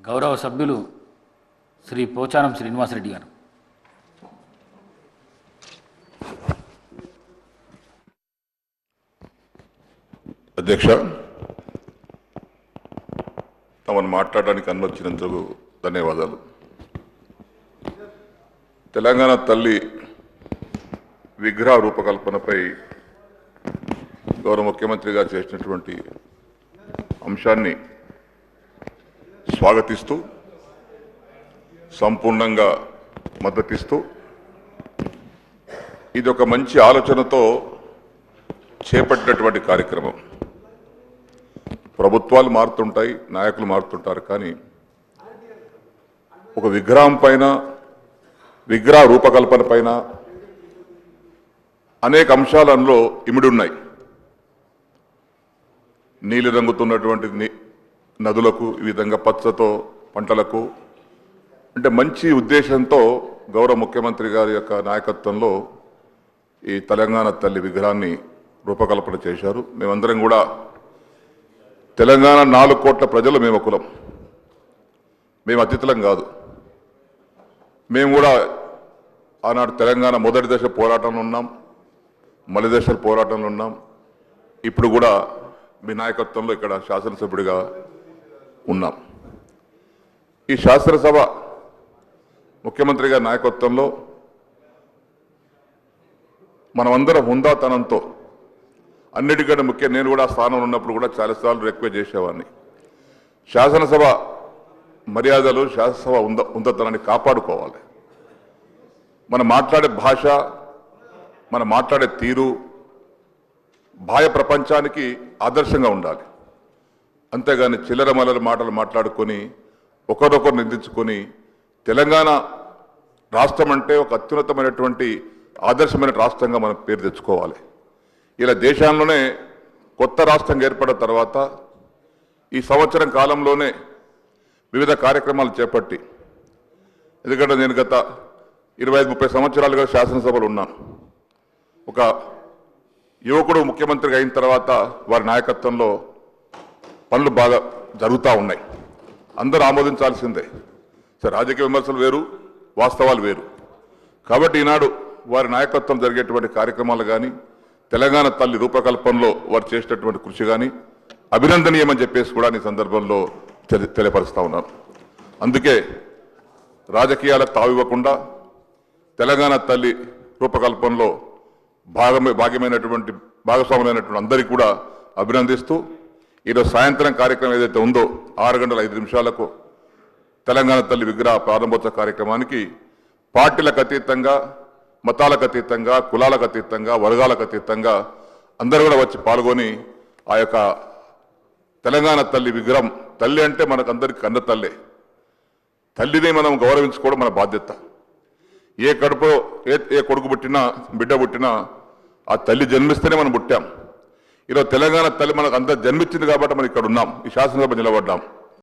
గౌరవ సభ్యులు శ్రీ పోచారం శ్రీనివాసరెడ్డి గారు. అధ్యక్ష, తమను మాట్లాడడానికి అనుమతించినందుకు ధన్యవాదాలు. తెలంగాణ తల్లి విగ్రహ రూపకల్పనపై గౌరవ ముఖ్యమంత్రి గారు చేసినటువంటి అంశాన్ని స్వాగతిస్తూ సంపూర్ణంగా మద్దతిస్తూ ఇది ఒక మంచి ఆలోచనతో చేపట్టినటువంటి కార్యక్రమం. ప్రభుత్వాలు మారుతుంటాయి, నాయకులు మారుతుంటారు, కానీ ఒక విగ్రహం పైన, విగ్రహ రూపకల్పన పైన అనేక అంశాలు అందులో ఇమిడి ఉన్నాయి. నీలి రంగుతున్నటువంటి నదులకు, ఈ విధంగా పచ్చతో పంటలకు, అంటే మంచి ఉద్దేశంతో గౌరవ ముఖ్యమంత్రి గారి యొక్క నాయకత్వంలో ఈ తెలంగాణ తల్లి విగ్రహాన్ని రూపకల్పన చేశారు. మేమందరం కూడా తెలంగాణ 4 కోట్ల ప్రజలు మేము ఒకలం, మేము అతిథులం కాదు. మేము కూడా ఆనాడు తెలంగాణ మొదటి దశ పోరాటంలో ఉన్నాం, మలి దశ పోరాటంలో ఉన్నాం. ఇప్పుడు కూడా మీ నాయకత్వంలో ఇక్కడ శాసనసభ్యుడిగా ఉన్నాం. ఈ శాసనసభ ముఖ్యమంత్రి గారి నాయకత్వంలో మనమందరం హుందాతనంతో, అన్నిటికంటే ముఖ్యం నేను కూడా స్థానంలో ఉన్నప్పుడు కూడా చాలాసార్లు రిక్వెస్ట్ చేసేవాడిని, శాసనసభ మర్యాదలు, శాసనసభ హుందాతనాన్ని కాపాడుకోవాలి. మనం మాట్లాడే భాష, మనం మాట్లాడే తీరు బాహ్య ప్రపంచానికి ఆదర్శంగా ఉండాలి. అంతేగాని చిల్లర మల్లర మాటలు మాట్లాడుకొని ఒకరొకరు నిందించుకొని, తెలంగాణ రాష్ట్రం అంటే ఒక అత్యున్నతమైనటువంటి ఆదర్శమైన రాష్ట్రంగా మనం పేరు తెచ్చుకోవాలి. ఇలా దేశంలోనే కొత్త రాష్ట్రం ఏర్పడిన తర్వాత ఈ సంవత్సరం కాలంలోనే వివిధ కార్యక్రమాలు చేపట్టి, ఎందుకంటే నేను గత 25-30 సంవత్సరాలుగా శాసనసభలో ఉన్నాను. ఒక యువకుడు ముఖ్యమంత్రిగా అయిన తర్వాత వారి నాయకత్వంలో పనులు బాగా జరుగుతూ ఉన్నాయి. అందరూ ఆమోదించాల్సిందే. సరే, రాజకీయ విమర్శలు వేరు, వాస్తవాలు వేరు. కాబట్టి ఈనాడు వారి నాయకత్వం జరిగేటువంటి కార్యక్రమాలు కానీ, తెలంగాణ తల్లి రూపకల్పనలో వారు చేసినటువంటి కృషి కానీ అభినందనీయమని చెప్పేసి కూడా ఈ సందర్భంలో తెలియపరుస్తూ ఉన్నాను. అందుకే రాజకీయాలకు తావివ్వకుండా తెలంగాణ తల్లి రూపకల్పనలో భాగస్వాములైనటువంటి అందరికీ కూడా అభినందిస్తూ, ఈరోజు సాయంత్రం కార్యక్రమం ఏదైతే ఉందో 6:05 తెలంగాణ తల్లి విగ్రహ ప్రారంభోత్సవ కార్యక్రమానికి పార్టీలకు అతీతంగా, మతాలకు అతీతంగా, కులాలకు అతీతంగా, వర్గాలకు అతీతంగా అందరూ కూడా వచ్చి పాల్గొని ఆ యొక్క తెలంగాణ తల్లి విగ్రహం, తల్లి అంటే మనకందరికీ కన్న తల్లే, తల్లిని మనం గౌరవించుకోవడం మన బాధ్యత. ఏ కడుపు ఏ కొడుకు పుట్టినా, బిడ్డ పుట్టినా ఆ తల్లి జన్మిస్తేనే మనం పుట్టాం. ఈరోజు తెలంగాణ తల్లి మనకు అంత జన్మించింది కాబట్టి మనం ఇక్కడ ఉన్నాం, ఈ శాసనసభ నిలబడ్డాం.